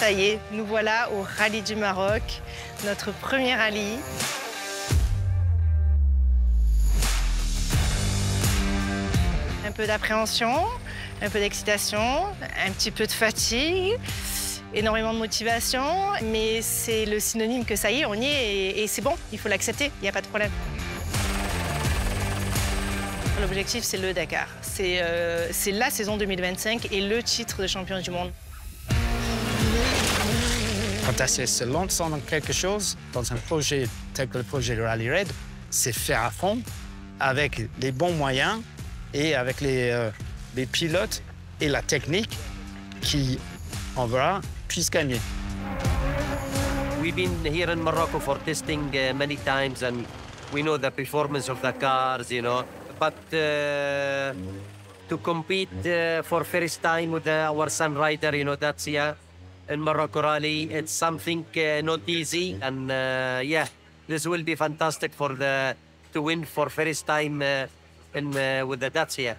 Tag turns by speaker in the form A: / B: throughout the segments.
A: Ça y est, nous voilà au Rallye du Maroc, notre premier rallye. Un peu d'appréhension, un peu d'excitation, un petit peu de fatigue, énormément de motivation, mais c'est le synonyme que ça y est, on y est et c'est bon, il faut l'accepter, il n'y a pas de problème. L'objectif, c'est le Dakar. C'est la saison 2025 et le titre de champion du monde.
B: Quand Dacia se lance dans quelque chose, dans un projet tel que le projet de Rally Raid, c'est faire à fond, avec les bons moyens et avec les pilotes et la technique qui, on verra, puissent gagner.
C: We've been here in Morocco for testing many times, and we know the performance of the cars, you know. But to compete for first time with our son rider, you know, Dacia in Morocco Rally, it's something not easy, and yeah, this will be fantastic to win for first time with the Dacia.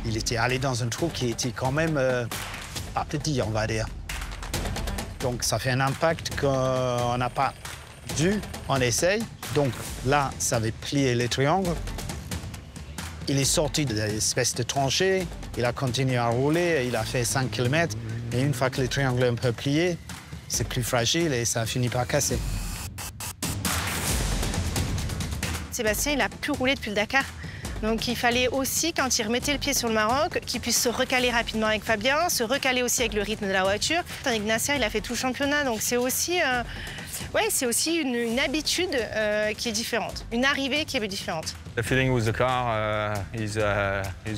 B: Il était allé dans un trou qui était quand même pas petit, on va dire. Donc ça fait un impact qu'on n'a pas vu, on essaye. Donc là, ça avait plié les triangles. Il est sorti de l'espèce de tranchée, il a continué à rouler, il a fait 5 km. Et une fois que les triangles sont un peu pliés, c'est plus fragile et ça finit par casser.
A: Sébastien, il a pu rouler depuis le Dakar. Donc il fallait aussi, quand il remettait le pied sur le Maroc, qu'il puisse se recaler rapidement avec Fabien, se recaler aussi avec le rythme de la voiture. Tandis que Nasser, il a fait tout le championnat, donc c'est aussi, une habitude qui est différente, une arrivée qui est différente.
D: The feeling with the car is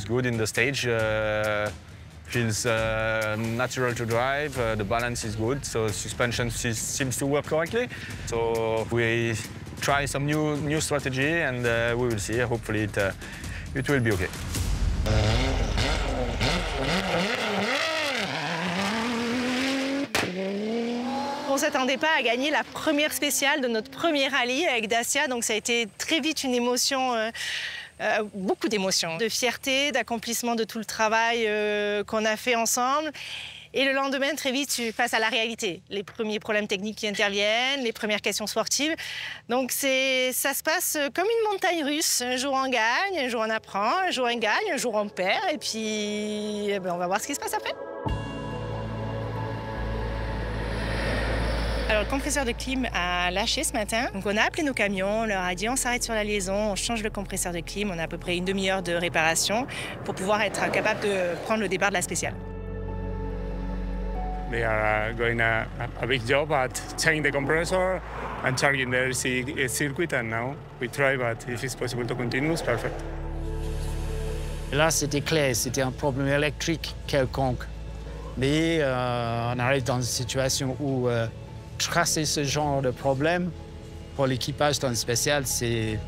D: good in the stage. Feels natural to drive. The balance is good, so suspension seems to work correctly. So we try some new strategy, and we will see. Hopefully, it will be okay.
A: On ne s'attendait pas à gagner la première spéciale de notre premier rallye avec Dacia, donc ça a été très vite une émotion, beaucoup d'émotions, de fierté, d'accomplissement de tout le travail qu'on a fait ensemble. Et le lendemain, très vite, tu passes à la réalité. Les premiers problèmes techniques qui interviennent, les premières questions sportives. Donc ça se passe comme une montagne russe. Un jour on gagne, un jour on apprend, un jour on gagne, un jour on perd. Et puis on va voir ce qui se passe après. Alors, le compresseur de clim a lâché ce matin. Donc, on a appelé nos camions, on leur a dit on s'arrête sur la liaison, on change le compresseur de clim. On a à peu près une demi-heure de réparation pour pouvoir être capable de prendre le départ de la spéciale.
E: They are going a big job at changing the compressor and charging the circuit, and now we try, but if it's possible to continue, it's perfect.
B: Là, c'était clair, c'était un problème électrique quelconque. Mais on arrive dans une situation où tracer ce genre de problème pour l'équipage dans le spécial, c'est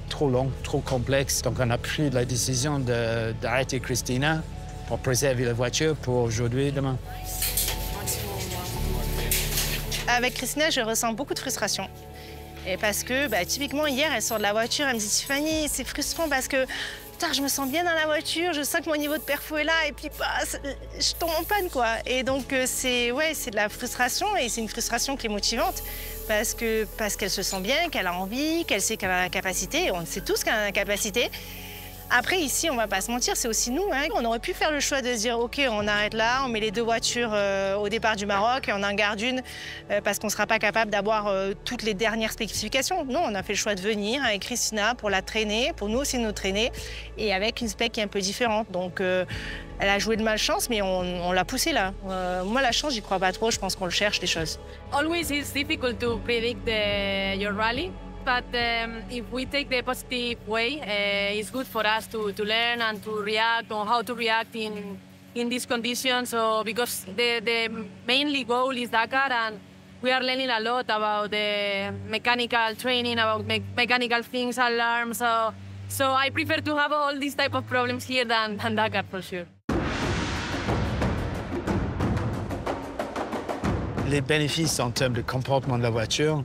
B: trop long, trop complexe. Donc on a pris la décision d'arrêter Christina pour préserver la voiture pour aujourd'hui et demain.
A: Avec Christina, je ressens beaucoup de frustration. Et parce que, typiquement, hier, elle sort de la voiture, elle me dit « Tiffany, c'est frustrant parce que je me sens bien dans la voiture, je sens que mon niveau de perfo est là, et puis je tombe en panne, quoi. » Et donc, c'est de la frustration, et c'est une frustration qui est motivante, parce qu'elle se sent bien, qu'elle a envie, qu'elle sait qu'elle a la capacité, et on sait tous qu'elle a la capacité. Après, ici, on va pas se mentir, c'est aussi nous. Hein. On aurait pu faire le choix de se dire, OK, on arrête là, on met les deux voitures au départ du Maroc et on en garde une parce qu'on ne sera pas capable d'avoir toutes les dernières spécifications. Non, on a fait le choix de venir avec Christina pour la traîner, pour nous aussi nous traîner, et avec une spec qui est un peu différente. Donc, elle a joué de malchance, mais on l'a poussée là. Moi, la chance, j'y crois pas trop, je pense qu'on le cherche, les choses.
F: Always it's difficult to predict your rally. But if we take the positive way, it's good for us to learn and to react on how to react in these conditions. So because the mainly goal is Dakar, and we are learning a lot about the mechanical training, about mechanical things, alarms. So I prefer to have all these type of problems here than Dakar for sure.
B: Les bénéfices en termes de comportement de la voiture,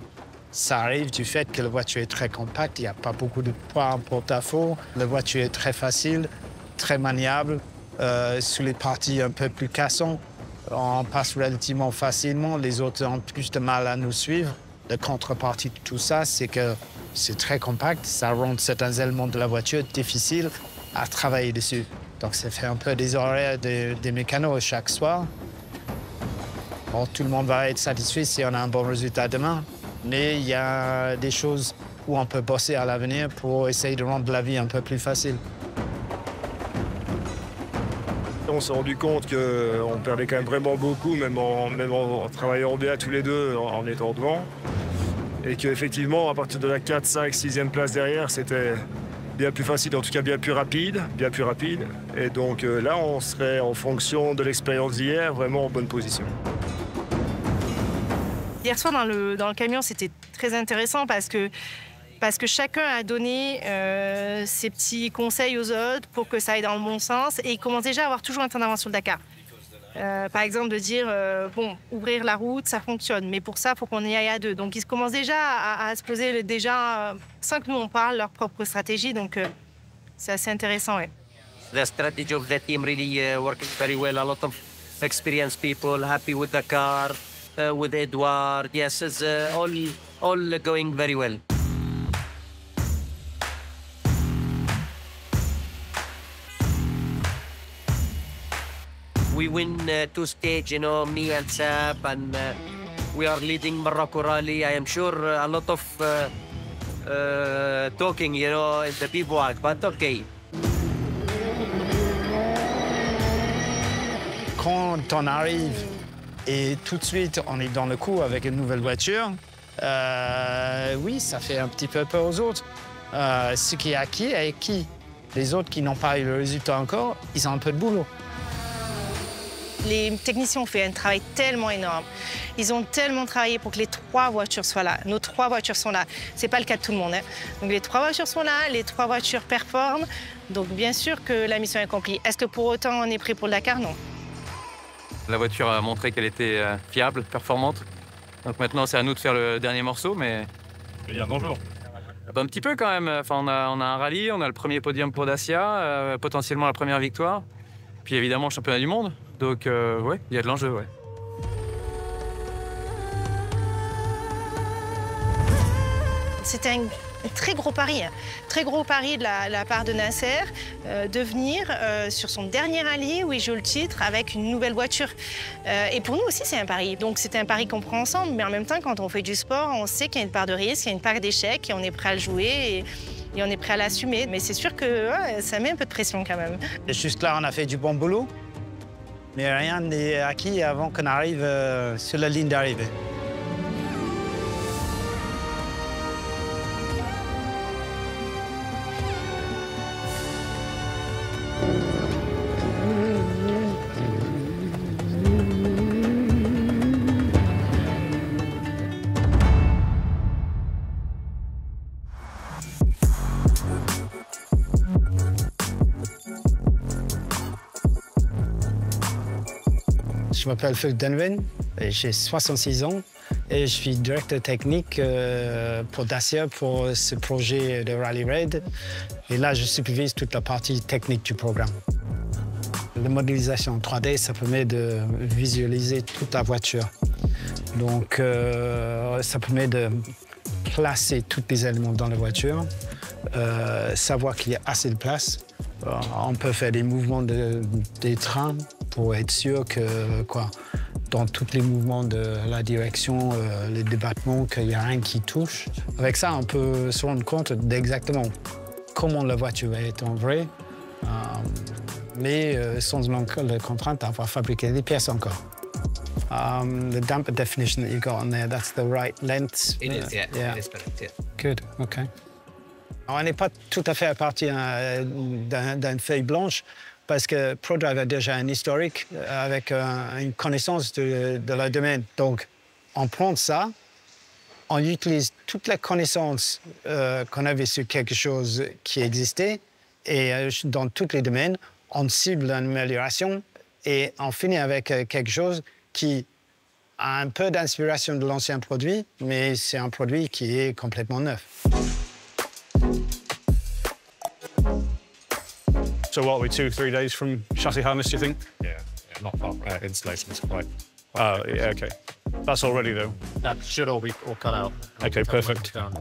B: Ça arrive du fait que la voiture est très compacte, il n'y a pas beaucoup de poids en porte-à-faux. La voiture est très facile, très maniable. Sur les parties un peu plus cassantes, on passe relativement facilement. Les autres ont plus de mal à nous suivre. La contrepartie de tout ça, c'est que c'est très compact. Ça rend certains éléments de la voiture difficiles à travailler dessus. Donc, ça fait un peu des horaires des mécanos chaque soir. Bon, tout le monde va être satisfait si on a un bon résultat demain. Mais il y a des choses où on peut bosser à l'avenir pour essayer de rendre la vie un peu plus facile.
G: On s'est rendu compte qu'on perdait quand même vraiment beaucoup, même en travaillant bien tous les deux, en étant devant. Et qu'effectivement, à partir de la 4, 5, 6e place derrière, c'était bien plus facile, en tout cas bien plus rapide. Et donc là, on serait, en fonction de l'expérience d'hier, vraiment en bonne position.
A: Hier soir, dans le camion, c'était très intéressant parce que chacun a donné ses petits conseils aux autres pour que ça aille dans le bon sens. Et ils commencent déjà à avoir toujours un temps d'avance sur le Dakar. Par exemple, de dire, bon, ouvrir la route, ça fonctionne. Mais pour ça, il faut qu'on y aille à deux. Donc, ils commencent déjà à se poser, sans que nous, on parle, leur propre stratégie. Donc, c'est assez intéressant, ouais.
C: The strategy of the team really working very well. A lot of experienced people happy with the car, with Edouard. Yes, it's all going very well. We win 2 stages, you know, me and Sap, and we are leading Morocco Rally. I am sure a lot of talking, you know, in the bivouac, but okay.
B: Quand on arrive et tout de suite on est dans le coup avec une nouvelle voiture, oui, ça fait un petit peu peur aux autres. Ce qui est acquis est acquis. Les autres qui n'ont pas eu le résultat encore, ils ont un peu de boulot.
A: Les techniciens ont fait un travail tellement énorme. Ils ont tellement travaillé pour que les 3 voitures soient là. Nos 3 voitures sont là. C'est pas le cas de tout le monde, hein. Donc les 3 voitures sont là, les 3 voitures performent. Donc bien sûr que la mission est accomplie. Est-ce que pour autant on est prêt pour le Dakar? Non.
H: La voiture a montré qu'elle était fiable, performante. Donc maintenant, c'est à nous de faire le dernier morceau, mais...
G: Je veux dire bonjour.
H: Un petit peu quand même. Enfin, on a un rallye, on a le premier podium pour Dacia, potentiellement la première victoire. Puis évidemment, le championnat du monde. Donc, ouais, il y a de l'enjeu, ouais.
A: C'était un très gros pari, hein. Très gros pari de la part de Nasser, de venir sur son dernier rallye où il joue le titre avec une nouvelle voiture. Et pour nous aussi, c'est un pari. Donc c'est un pari qu'on prend ensemble, mais en même temps, quand on fait du sport, on sait qu'il y a une part de risque, il y a une part d'échec, et on est prêt à le jouer et on est prêt à l'assumer. Mais c'est sûr que ouais, ça met un peu de pression quand même.
B: Et juste là, on a fait du bon boulot, mais rien n'est acquis avant qu'on arrive sur la ligne d'arrivée. Je m'appelle Phil Denwin, j'ai 66 ans et je suis directeur technique pour Dacia pour ce projet de Rally Raid. Et là, je supervise toute la partie technique du programme. La modélisation en 3D, ça permet de visualiser toute la voiture. Donc, ça permet de placer tous les éléments dans la voiture, savoir qu'il y a assez de place. On peut faire des mouvements des trains pour être sûr que, dans tous les mouvements de la direction, les débattements, qu'il n'y a rien qui touche. Avec ça, on peut se rendre compte d'exactement comment la voiture va être en vrai, mais sans la contrainte d'avoir fabriqué des pièces encore. The damper definition that you got on there, that's the right length.
C: It is, yeah. It is correct, yeah.
B: Good, OK. On n'est pas tout à fait à partir d'une feuille blanche parce que ProDrive a déjà un historique avec une connaissance de leur domaine. Donc, on prend ça, on utilise toute la connaissance qu'on avait sur quelque chose qui existait et dans tous les domaines, on cible une amélioration et on finit avec quelque chose qui a un peu d'inspiration de l'ancien produit, mais c'est un produit qui est complètement neuf.
D: So what are we, 2-3 days from chassis harness, do you think?
G: Yeah, not far. Installation is quite.
D: Oh, yeah, OK. That's all ready, though?
I: That should all be cut out.
D: OK, perfect.
I: No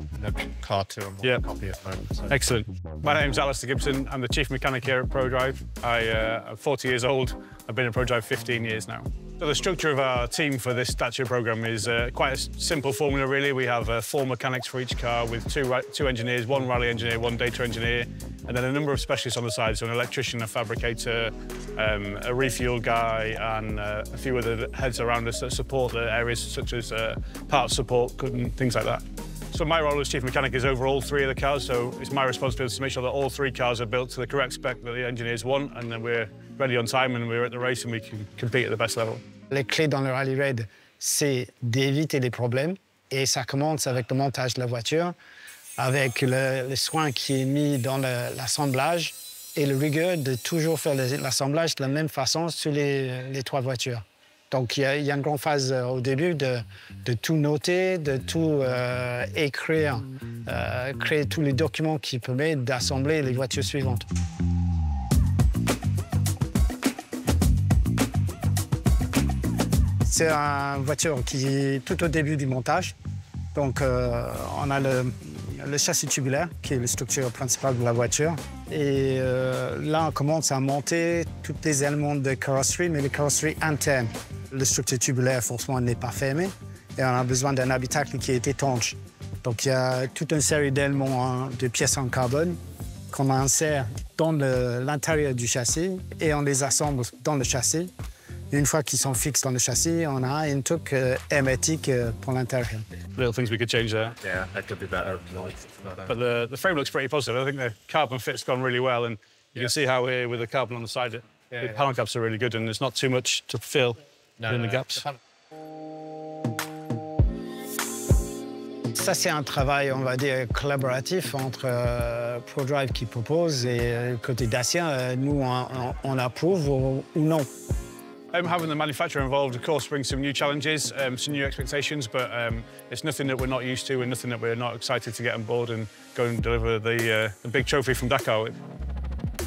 I: car to them.
D: Yeah.
I: Copy at home. So.
D: Excellent. My name's Alistair Gibson. I'm the chief mechanic here at ProDrive. I'm 40 years old. I've been at ProDrive 15 years now. So the structure of our team for this Dacia program is quite a simple formula, really. We have 4 mechanics for each car with two engineers, 1 rally engineer, 1 data engineer, and then a number of specialists on the side, so an electrician, a fabricator, a refuel guy, and a few other heads around us that support the areas such as parts support and things like that. So my role as chief mechanic is over all 3 of the cars, so it's my responsibility to make sure that all 3 cars are built to the correct spec that the engineers want, and then we're ready on time and we're at the race and we can compete at the best level.
B: Les clés dans le rally raid, c'est d'éviter les problèmes. Et ça commence avec le montage de la voiture, avec le soin qui est mis dans l'assemblage et le rigueur de toujours faire l'assemblage de la même façon sur les 3 voitures. Donc il y a une grande phase au début de tout noter, de tout écrire, créer tous les documents qui permettent d'assembler les voitures suivantes. C'est une voiture qui est tout au début du montage. Donc, on a le châssis tubulaire, qui est la structure principale de la voiture. Et là, on commence à monter tous les éléments de carrosserie, mais les carrosseries internes. La structure tubulaire, forcément, n'est pas fermée. Et on a besoin d'un habitacle qui est étanche. Donc, il y a toute une série d'éléments de pièces en carbone qu'on insère dans l'intérieur du châssis et on les assemble dans le châssis. Une fois qu'ils sont fixes dans le châssis, on a une truc hermétique pour l'intérieur.
D: Little things we could change there.
I: Yeah, that could be better.
D: But the frame looks pretty positive. I think the carbon fit's gone really well, and you can see how here with the carbon on the side, the panel gaps are really good, and there's not too much to fill in the gaps.
B: Ça, c'est un travail, on va dire, collaboratif entre ProDrive qui propose et côté Dacia, nous, on approuve ou non.
D: Having the manufacturer involved, of course, brings some new challenges, some new expectations, but it's nothing that we're not used to and nothing that we're not excited to get on board and go and deliver the big trophy from Dakar with.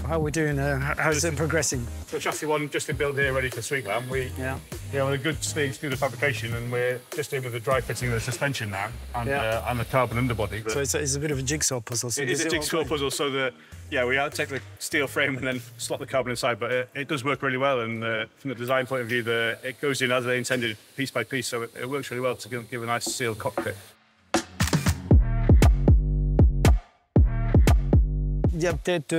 B: How are we doing? How's it progressing?
D: So chassis 1 just been built here, ready for Sweetland. We're on a good stage through the fabrication, and we're just in with the dry fitting of the suspension now and the carbon underbody.
B: So it's a bit of a jigsaw puzzle. So
D: it is a jigsaw puzzle, so that we take the steel frame and then slot the carbon inside, but it does work really well. And from the design point of view, it goes in as they intended, piece by piece, so it works really well to give a nice sealed cockpit.
B: Il y a peut-être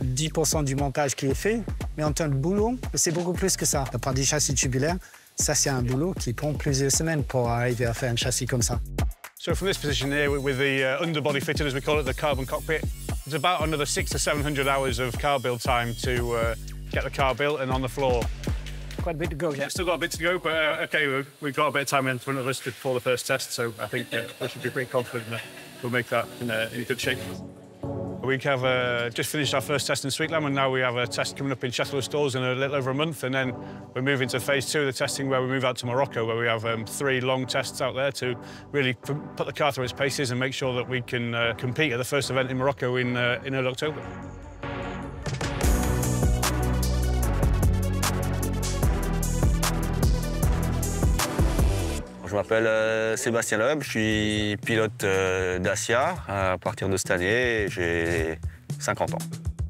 B: 10% du montage qui est fait, mais en termes de boulot, c'est beaucoup plus que ça. La part du châssis tubulaire, ça c'est un boulot qui prend plusieurs semaines pour arriver à faire un châssis comme ça.
D: So from this position here, with the underbody fitted, as we call it, the carbon cockpit, it's about another 600 to 700 hours of car build time to get the car built and on the floor.
B: Quite a bit to go, yeah.
D: Still got a bit to go, but OK, we've got a bit of time in front of us before the first test, so I think we should be pretty confident that we'll make that in good shape. We have just finished our first test in Sweetland, and now we have a test coming up in Château Stores in a little over a month, and then we're moving to phase 2 of the testing, where we move out to Morocco, where we have 3 long tests out there to really put the car through its paces and make sure that we can compete at the first event in Morocco in early October.
J: Je m'appelle Sébastien Loeb, je suis pilote Dacia à partir de cette année, j'ai 50 ans.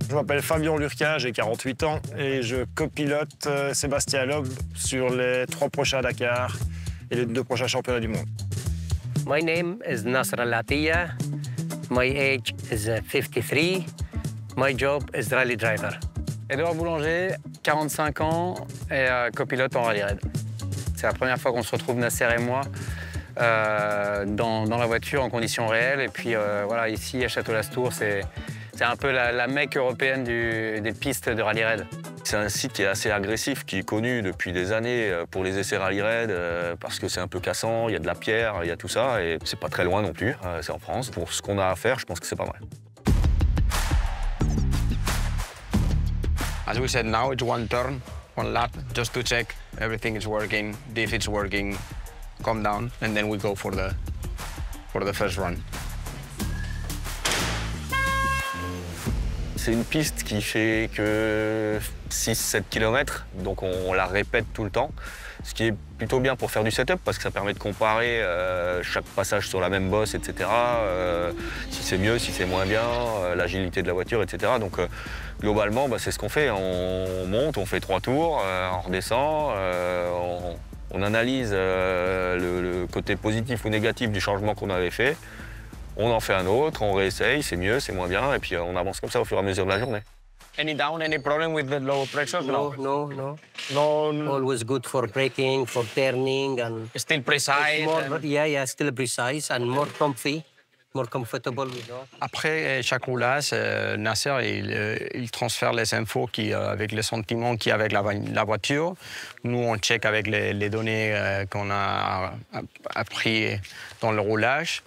G: Je m'appelle Fabien Lurquin, j'ai 48 ans et je copilote Sébastien Loeb sur les 3 prochains Dakar et les 2 prochains championnats du monde.
C: My name is Nasser Al-Atiyah. My age is 53. My job is rally driver.
H: Edouard Boulanger, 45 ans et copilote en rallye raid. C'est la première fois qu'on se retrouve, Nasser et moi, dans la voiture en conditions réelles. Et puis voilà, ici à Château-Lastours, c'est un peu la Mecque européenne des pistes de rallye raid.
J: C'est un site qui est assez agressif, qui est connu depuis des années pour les essais rallye raid, parce que c'est un peu cassant, il y a de la pierre, il y a tout ça, et c'est pas très loin non plus, c'est en France. Pour ce qu'on a à faire, je pense que c'est pas mal.
K: As we said now, it's 1 turn, 1 lap, just to check
H: everything is working, diff is working, calm down, and then we go for the first run.
J: C'est une piste qui fait que 6-7 km, donc on la répète tout le temps. Ce qui est plutôt bien pour faire du setup parce que ça permet de comparer chaque passage sur la même bosse, etc. Si c'est mieux, si c'est moins bien, l'agilité de la voiture, etc. Donc globalement, c'est ce qu'on fait. On monte, on fait 3 tours, on redescend, on analyse le côté positif ou négatif du changement qu'on avait fait. On en fait un autre, on réessaye, c'est mieux, c'est moins bien, et puis on avance comme ça au fur et à mesure de la journée.
H: Any down, any problem with the low pressure?
C: No. Always good for braking, for turning, and
H: Still precise.
C: still precise and more comfy, more comfortable.
H: Après chaque roulage, Nasser il transfère les infos avec les sentiments qu'il y a avec la voiture. Nous, on check avec les données qu'on a appris dans le roulage.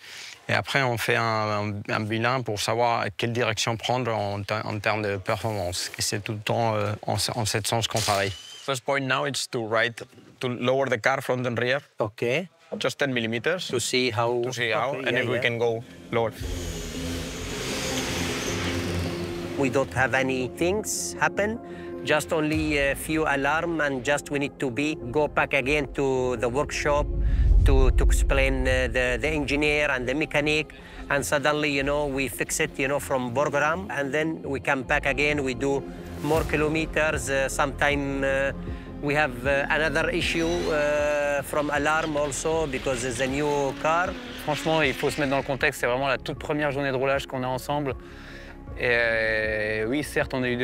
H: Et après, on fait un bilan pour savoir quelle direction prendre en termes de performance. Et c'est tout le temps en ce sens qu'on travaille. First point now is to lower the car front and rear.
C: Okay.
H: Just 10 millimeters.
C: To see how.
H: And if we can go lower.
C: We don't have any things happen. Just only a few alarm, and just we need to go back again to the workshop to explain the engineer and the mechanic, and suddenly, we fix it, from program, and then we come back again, we do more kilometers. Sometime we have another issue from alarm also, because it's a new car.
H: Franchement, il faut se mettre dans le contexte, c'est vraiment la toute première journée de roulage qu'on a ensemble. Et oui, certes, on a eu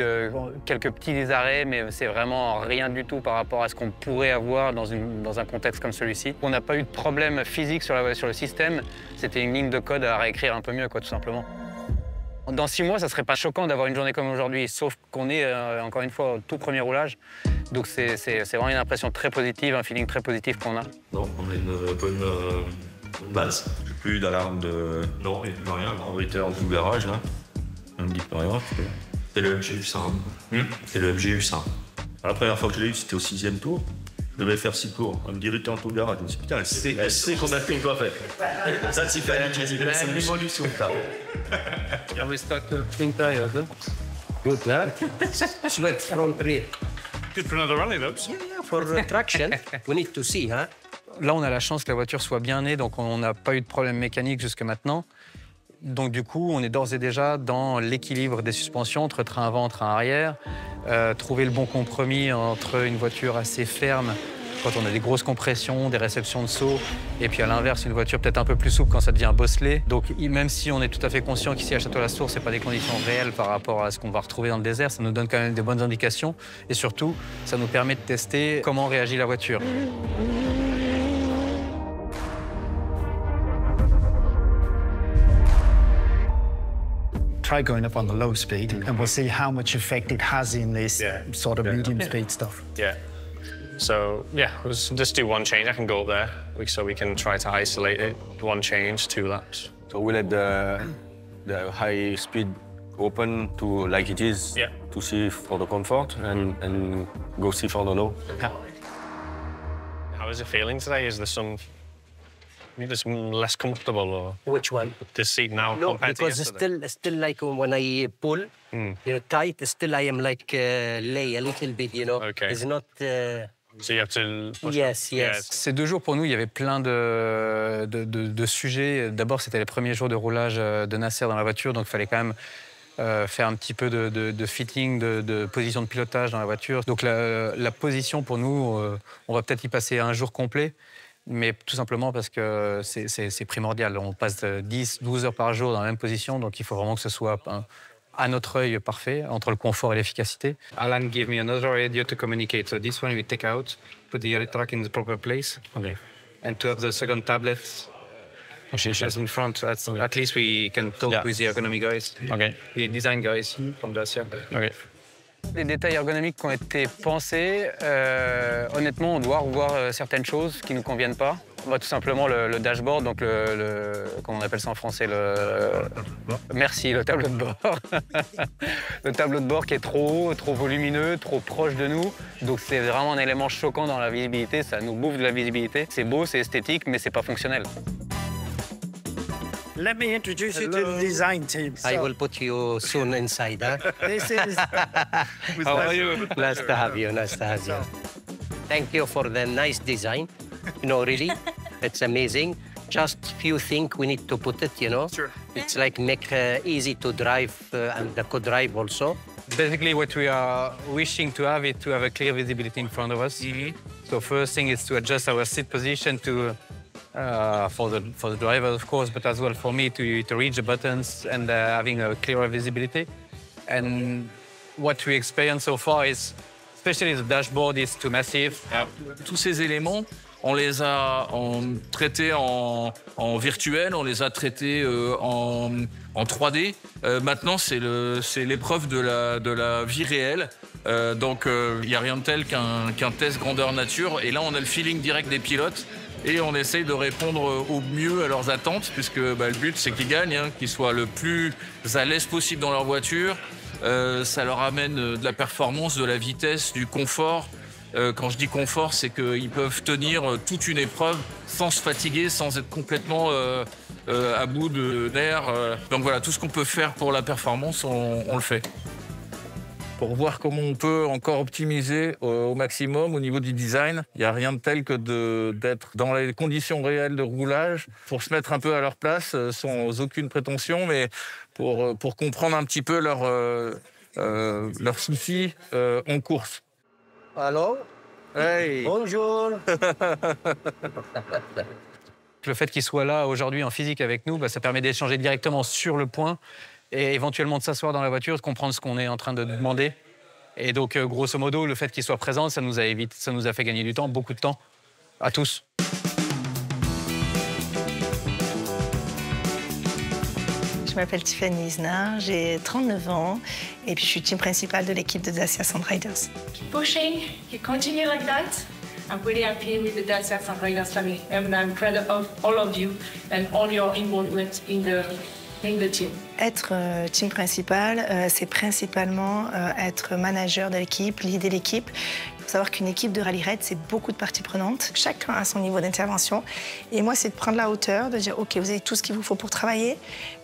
H: quelques petits arrêts, mais c'est vraiment rien du tout par rapport à ce qu'on pourrait avoir dans un contexte comme celui-ci. On n'a pas eu de problème physique sur le système. C'était une ligne de code à réécrire un peu mieux, tout simplement. Dans 6 mois, ça serait pas choquant d'avoir une journée comme aujourd'hui, sauf qu'on est, encore une fois, au tout premier roulage. Donc c'est vraiment une impression très positive, un feeling très positif qu'on a.
J: Non, on a une bonne base. J'ai plus d'alarme de... Non, il n'y a rien. En return du garage, là. On me dit plus rien. C'est le MGU100. C'est le MGU100. La première fois que je l'ai eu, c'était au 6e tour. Je devais faire 6 tours. On me dit return to garage. Je me suis dit, putain, c'est qu'on a fait, on doit faire. Ça, c'est une révolution, ça.
C: We start to think tired, huh? Good, huh? Let's front rear.
I: Good for another rally, though.
C: Yeah, for traction, we need to see, huh?
H: Là, on a la chance que la voiture soit bien née, donc on n'a pas eu de problème mécanique jusque maintenant. Donc du coup, on est d'ores et déjà dans l'équilibre des suspensions entre train avant et train arrière, trouver le bon compromis entre une voiture assez ferme quand on a des grosses compressions, des réceptions de saut, et puis à l'inverse, une voiture peut-être un peu plus souple quand ça devient bosselé. Donc même si on est tout à fait conscient qu'ici à Château-la-Source, ce n'est pas des conditions réelles par rapport à ce qu'on va retrouver dans le désert, ça nous donne quand même des bonnes indications, et surtout, ça nous permet de tester comment réagit la voiture.
B: Try going up on the low speed, and we'll see how much effect it has in this sort of medium speed stuff.
I: Yeah. So, we'll just do one change. I can go up there, so we can try to isolate it. One change, 2 laps.
J: So we let the high speed open to like it is, to see for the comfort, and go see for the low.
I: How is it feeling today? Is there some... It's less comfortable, or
C: which one?
I: This seat now
C: No,
I: compared to
C: because
I: yesterday?
C: still like when I pull, tight. Still I am like lay a little bit,
I: Okay.
C: It's not.
I: So you have to. Push
C: Yes.
H: Ces 2 jours, pour nous, il y avait plein de sujets. D'abord, c'était les premiers jours de roulage de Nasser dans la voiture, donc il fallait quand même faire un petit peu de fitting, de position de pilotage dans la voiture. Donc la position, pour nous, on va peut-être y passer un jour complet. Mais tout simplement parce que c'est primordial. On passe 10-12 heures par jour dans la même position, donc il faut vraiment que ce soit à notre œil parfait, entre le confort et l'efficacité.
K: Alan gave me another radio to communicate. So this one we take out, put the track in the proper place.
I: Okay.
K: And to have the second tablet just in front, at least we can talk with the ergonomy guys, the design guys from Dacia.
H: Okay. Les détails ergonomiques qui ont été pensés, honnêtement, on doit revoir certaines choses qui ne nous conviennent pas. Tout simplement le dashboard, donc comment on appelle ça en français, merci, le tableau de bord. Le tableau de bord qui est trop haut, trop volumineux, trop proche de nous. Donc c'est vraiment un élément choquant dans la visibilité, ça nous bouffe de la visibilité. C'est beau, c'est esthétique, mais c'est pas fonctionnel.
B: Let me introduce you to the design team.
C: I will put you soon inside, huh?
B: This is...
C: How are you? Nice to have you, nice to have you. Thank you for the nice design. You know, really, it's amazing. Just few things we need to put it, you know?
K: Sure.
C: It's like make easy to drive and the co-drive also.
K: Basically, what we are wishing to have is to have a clear visibility in front of us. So first thing is to adjust our seat position to for the driver, of course, but as well for me to reach the buttons and having a clearer visibility. And what we experience so far is, especially the dashboard, is too massive.
L: Tous ces éléments, on les a traités en virtuel, on les a traités en 3D. Maintenant, c'est l'épreuve de la vie réelle. Donc, il n'y a rien de tel qu'un test grandeur nature. Et là, on a le feeling direct des pilotes. Et on essaye de répondre au mieux à leurs attentes, puisque le but, c'est qu'ils gagnent, hein, qu'ils soient le plus à l'aise possible dans leur voiture. Ça leur amène de la performance, de la vitesse, du confort. Quand je dis confort, c'est qu'ils peuvent tenir toute une épreuve sans se fatiguer, sans être complètement à bout de nerfs. Donc voilà, tout ce qu'on peut faire pour la performance, on le fait. Pour voir comment on peut encore optimiser au maximum au niveau du design, il n'y a rien de tel que d'être dans les conditions réelles de roulage pour se mettre un peu à leur place, sans aucune prétention, mais pour comprendre un petit peu leurs soucis en course.
C: Hello.
L: Hey.
C: Bonjour.
H: Le fait qu'ils soient là aujourd'hui en physique avec nous, ça permet d'échanger directement sur le point et éventuellement de s'asseoir dans la voiture, de comprendre ce qu'on est en train de demander. Et donc, grosso modo, le fait qu'ils soient présents, ça nous a fait gagner du temps, beaucoup de temps, à tous.
A: Je m'appelle Tiffany Isner, j'ai 39 ans et puis je suis team principale de l'équipe de Dacia Sand Riders.
F: Keep pushing, keep continue like that. I'm really happy with the Dacia Sand Riders family, and I'm proud of all of you and all your involvement in the team.
A: Être team principal, c'est principalement être manager de l'équipe, leader l'équipe. Il faut savoir qu'une équipe de rallye-raid, c'est beaucoup de parties prenantes. Chacun a son niveau d'intervention. Et moi, c'est de prendre la hauteur, de dire, OK, vous avez tout ce qu'il vous faut pour travailler.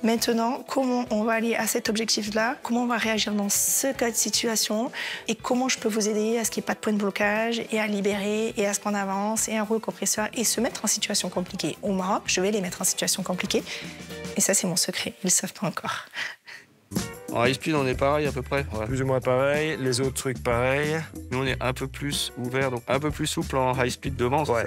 A: Maintenant, comment on va aller à cet objectif-là? Comment on va réagir dans ce cas de situation? Et comment je peux vous aider à ce qu'il n'y ait pas de point de blocage et à libérer et à ce qu'on avance et un rouleau compresseur et se mettre en situation compliquée. Au Maroc, je vais les mettre en situation compliquée. Et ça, c'est mon secret. Ils ne le savent pas encore.
D: En high speed, on est pareil à peu près.
G: Ouais. Plus ou moins pareil, les autres trucs pareils.
D: Nous, on est un peu plus ouvert, donc un peu plus souple en high speed devant.
G: Ouais.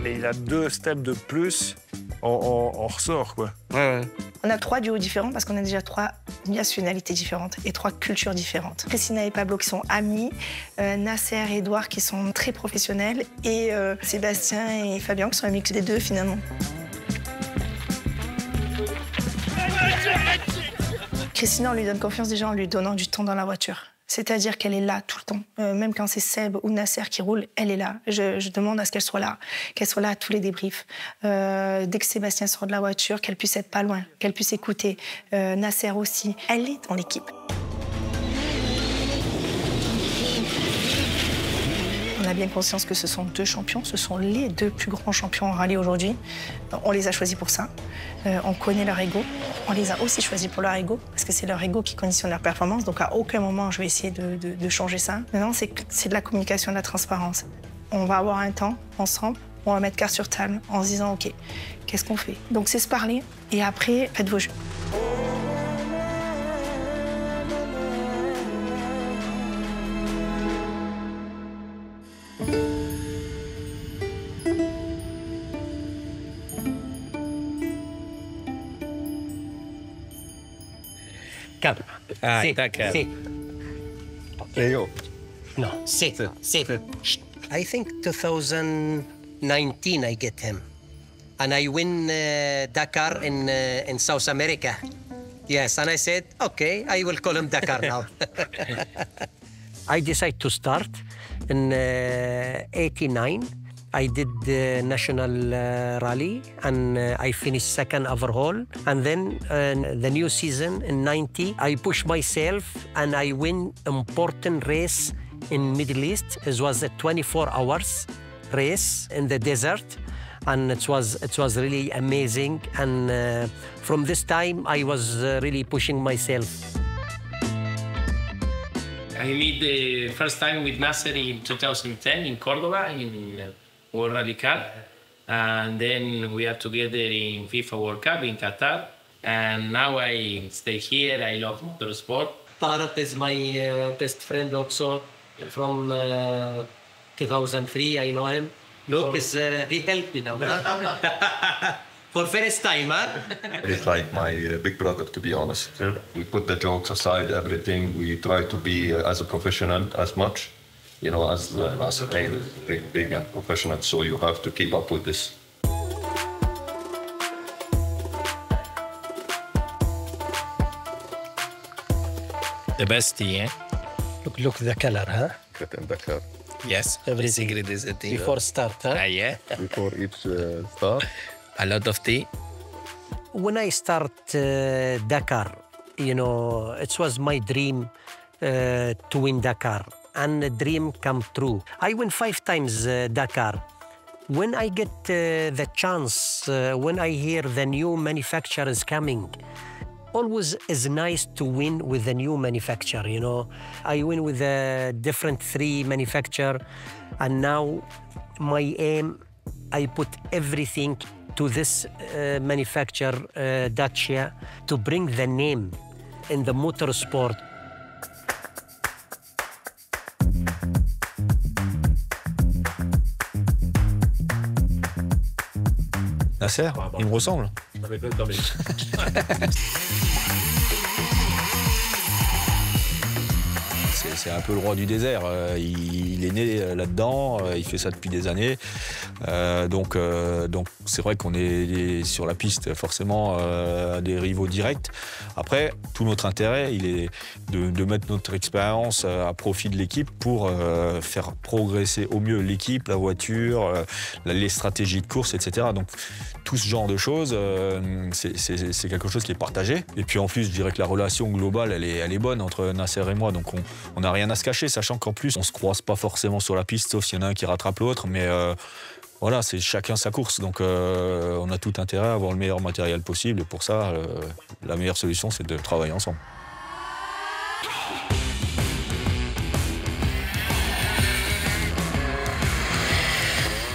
G: Mais il a 2 steps de plus en ressort, quoi.
D: Ouais.
A: On a 3 duos différents parce qu'on a déjà 3 nationalités différentes et 3 cultures différentes. Christina et Pablo qui sont amis, Nasser et Edouard qui sont très professionnels et Sébastien et Fabien qui sont un mix des deux finalement. Christina, on lui donne confiance déjà en lui donnant du temps dans la voiture. C'est-à-dire qu'elle est là tout le temps. Même quand c'est Seb ou Nasser qui roule, elle est là. Je demande à ce qu'elle soit là à tous les débriefs. Dès que Sébastien sort de la voiture, qu'elle puisse être pas loin, qu'elle puisse écouter. Nasser aussi. Elle est dans l'équipe. On a bien conscience que ce sont 2 champions, ce sont les 2 plus grands champions en rallye aujourd'hui. On les a choisis pour ça. On connaît leur ego. On les a aussi choisis pour leur ego, parce que c'est leur ego qui conditionne leur performance. Donc à aucun moment, je vais essayer de changer ça. Maintenant, c'est de la communication, de la transparence. On va avoir un temps ensemble, on va mettre carte sur table en se disant, OK, qu'est-ce qu'on fait? Donc c'est se parler, et après, faites vos jeux.
C: Come. Sit. Sit.
G: Leo.
C: No, sit. I think 2019 I get him. And I win Dakar in South America. Yes, and I said, OK, I will call him Dakar now. I decided to start in 89. I did the national rally and I finished second overall. And then the new season in 90, I pushed myself and I win important race in Middle East. It was a 24 hours race in the desert. And it was really amazing. And from this time, I was really pushing myself.
M: I met the first time with Nasser in 2010 in Cordoba in World Rally Cup, and then we are together in FIFA World Cup in Qatar, and now I stay here. I love motorsport. Tarat is my best friend also from 2003. I know him. Look, he helped me now. For first time, huh?
N: It's like my big brother, to be honest. We put the jokes aside, everything. We try to be as a professional as much, you know, as a big and professional. So you have to keep up with this.
O: The best tea, eh?
C: Look the color, huh?
O: Yes, everything is a tea.
C: Before start, huh?
O: Yeah.
N: Before each start.
O: A lot of tea.
C: When I start Dakar, you know, it was my dream to win Dakar, and the dream come true. I win 5 times Dakar. When I get the chance, when I hear the new manufacturer is coming, always is nice to win with the new manufacturer, you know. I win with a different 3 manufacturer, and now my aim, I put everything to this manufacturer, Dacia, to bring the name in the motorsport.
D: Nasser, il me ressemble. C'est un peu le roi du désert. Il est né là-dedans, il fait ça depuis des années. Donc c'est vrai qu'on est sur la piste forcément des rivaux directs. Après, tout notre intérêt, il est de mettre notre expérience à profit de l'équipe pour faire progresser au mieux l'équipe, la voiture, les stratégies de course, etc. Donc tout ce genre de choses, c'est quelque chose qui est partagé. Et puis en plus, je dirais que la relation globale, elle est bonne entre Nasser et moi. Donc on n'a rien à se cacher, sachant qu'en plus, on se croise pas forcément sur la piste, sauf s'il y en a un qui rattrape l'autre. Mais voilà, c'est chacun sa course. Donc on a tout intérêt à avoir le meilleur matériel possible. Et pour ça, la meilleure solution, c'est de travailler ensemble.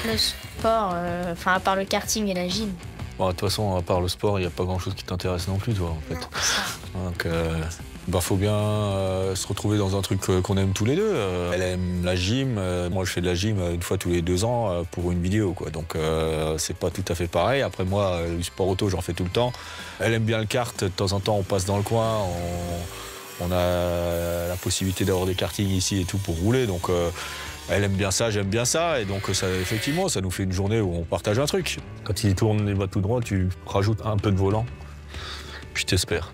P: Le sport, enfin à part le karting et la gym.
D: Bon, de toute façon, à part le sport, il n'y a pas grand-chose qui t'intéresse non plus, toi, en fait. Donc, faut bien se retrouver dans un truc qu'on aime tous les deux. Elle aime la gym, moi je fais de la gym 1 fois tous les 2 ans pour une vidéo, quoi. Donc, c'est pas tout à fait pareil. Après, moi, le sport auto, j'en fais tout le temps. Elle aime bien le kart, de temps en temps, on passe dans le coin, on a la possibilité d'avoir des kartings ici et tout pour rouler, donc... Elle aime bien ça, j'aime bien ça, et donc ça, effectivement, ça nous fait une journée où on partage un truc. Quand il tourne, il va tout droit, tu rajoutes un peu de volant, puis t'espères.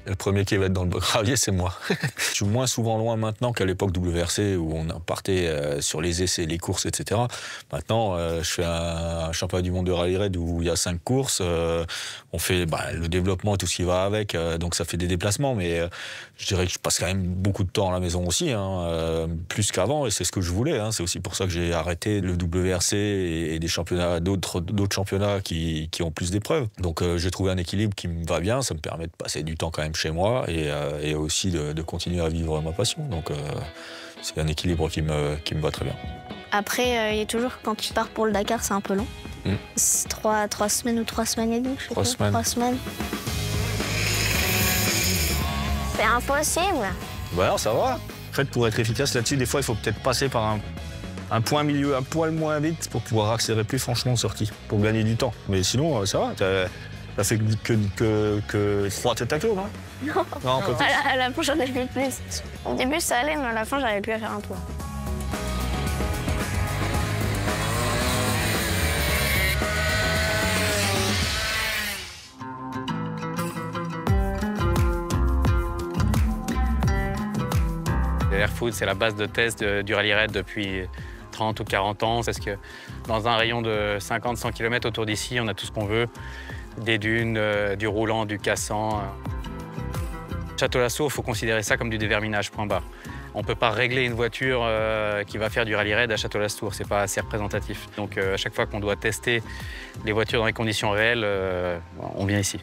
D: Le premier qui va être dans le gravier, c'est moi. Je suis moins souvent loin maintenant qu'à l'époque WRC où on partait sur les essais, les courses, etc. Maintenant, je fais un championnat du monde de rallye raid où il y a 5 courses. On fait le développement, tout ce qui va avec, donc ça fait des déplacements, mais je dirais que je passe quand même beaucoup de temps à la maison aussi, plus qu'avant, et c'est ce que je voulais. C'est aussi pour ça que j'ai arrêté le WRC et des championnats, d'autres championnats qui ont plus d'épreuves. Donc j'ai trouvé un équilibre qui me va bien, ça me permet de passer du temps quand même chez moi et aussi de continuer à vivre ma passion. Donc c'est un équilibre qui me va très bien.
P: Après, il y a toujours, quand tu pars pour le Dakar, c'est un peu long. C'est 3 semaines ou 3 semaines et demie, je sais
D: 3
P: pas.
D: semaines.
P: 3 semaines. C'est impossible.
D: Non, ça va. En fait, pour être efficace là-dessus, des fois, il faut peut-être passer par un point milieu un poil moins vite pour pouvoir accélérer plus franchement en sortie, pour gagner du temps. Mais sinon, ça va. T'as fait que 3 têtes à queue, non?
P: Non,
D: un peu plus.
P: À la fin, j'en ai fait plus. Au début, ça allait, mais à la fin, j'arrivais plus à faire un tour.
H: Airfood, c'est la base de test du rallye raid depuis 30 ou 40 ans, parce que dans un rayon de 50-100 km autour d'ici, on a tout ce qu'on veut, des dunes, du roulant, du cassant. Château-Lastours, il faut considérer ça comme du déverminage, point barre. On ne peut pas régler une voiture qui va faire du rallye raid à Château-Lastours, c'est pas assez représentatif. Donc à chaque fois qu'on doit tester les voitures dans les conditions réelles, on vient ici.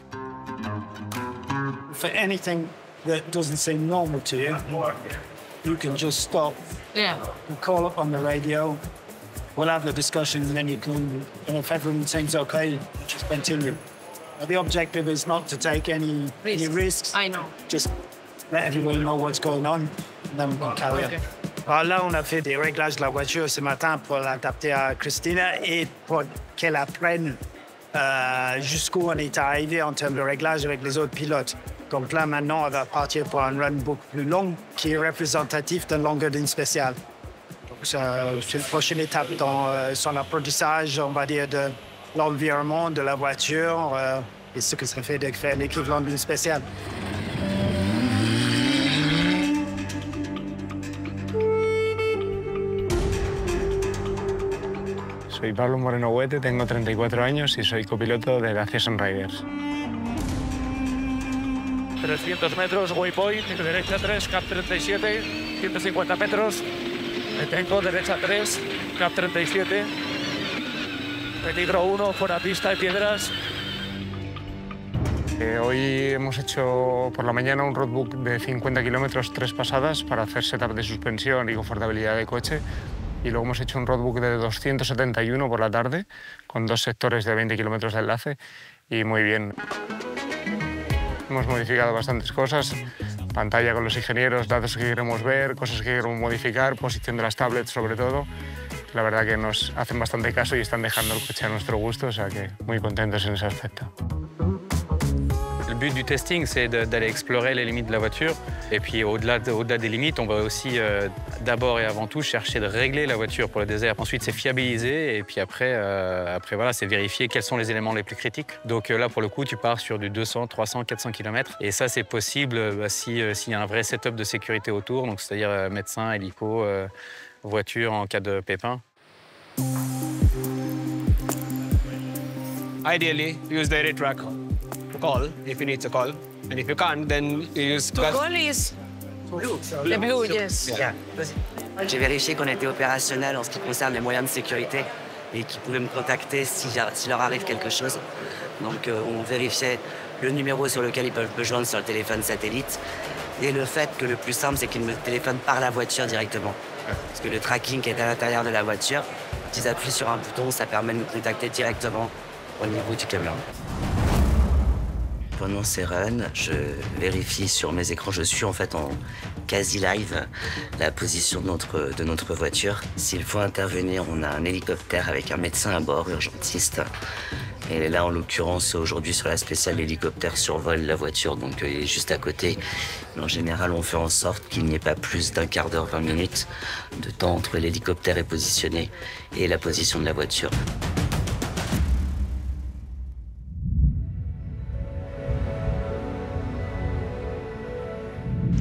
B: For anything that doesn't seem normal to you, you can just stop and call up on the radio. We'll have the discussion and then you can, and if everyone seems okay, just continue. The objective is not to take any risks.
F: I know.
B: Just let everyone know what's going on, and then we can carry on. Alors là, on a fait des réglages de la voiture ce matin pour l'adapter à Christina et pour qu'elle apprenne jusqu'où on est arrivé en termes de réglage avec les autres pilotes. Donc là, maintenant, on va partir pour un run beaucoup plus long qui est représentatif d'une longueur d'une spéciale. Donc c'est une prochaine étape dans son apprentissage, on va dire, de l'environnement de la voiture et ce que ça fait de faire l'équivalent d'une spéciale.
E: Soy Pablo Moreno Huete, tengo 34 años y soy copiloto de la CSN Riders.
Q: 300 metros, waypoint, derecha 3, cap 37, 150 metros, detengo, derecha 3, cap 37, peligro 1, fuera pista de piedras.
E: Hoy hemos hecho por la mañana un roadbook de 50 kilómetros, 3 pasadas para hacer setup de suspensión y confortabilidad de coche. Y luego hemos hecho un roadbook de 271 por la tarde, con 2 sectores de 20 kilómetros de enlace, y muy bien. Hemos modificado bastantes cosas, pantalla con los ingenieros, datos que queremos ver, cosas que queremos modificar, posición de las tablets sobre todo. La verdad que nos hacen bastante caso y están dejando el coche a nuestro gusto, o sea que muy contentos en ese aspecto.
H: Le but du testing, c'est d'aller explorer les limites de la voiture. Et puis au-delà des limites, on va aussi d'abord et avant tout chercher de régler la voiture pour le désert. Ensuite, c'est fiabiliser et puis après voilà, c'est vérifier quels sont les éléments les plus critiques. Donc là, pour le coup, tu pars sur du 200, 300, 400 km. Et ça, c'est possible s'il y a un vrai setup de sécurité autour, donc c'est-à-dire médecin, hélico, voiture en cas de pépin.
R: Ideally, use the red track to call if you need to call, and if you can't, then you use.
F: To call is the blue, yes.
S: Yeah. J'ai vérifié qu'on était opérationnel en ce qui concerne les moyens de sécurité et qu'ils pouvaient me contacter s'il leur arrive quelque chose. Donc on vérifiait le numéro sur lequel ils peuvent me joindre sur le téléphone satellite et le fait que le plus simple, c'est qu'ils me téléphonent par la voiture directement. Parce que le tracking est à l'intérieur de la voiture, ils appuient sur un bouton, ça permet de nous contacter directement au niveau du camion. Pendant ces runs, je vérifie sur mes écrans, je suis en fait en quasi live la position de notre voiture. S'il faut intervenir, on a un hélicoptère avec un médecin à bord, urgentiste. Et là, en l'occurrence, aujourd'hui, sur la spéciale, l'hélicoptère survole la voiture, donc il est juste à côté. Mais en général, on fait en sorte qu'il n'y ait pas plus d'un quart d'heure, 20 minutes de temps entre l'hélicoptère est positionné et la position de la voiture.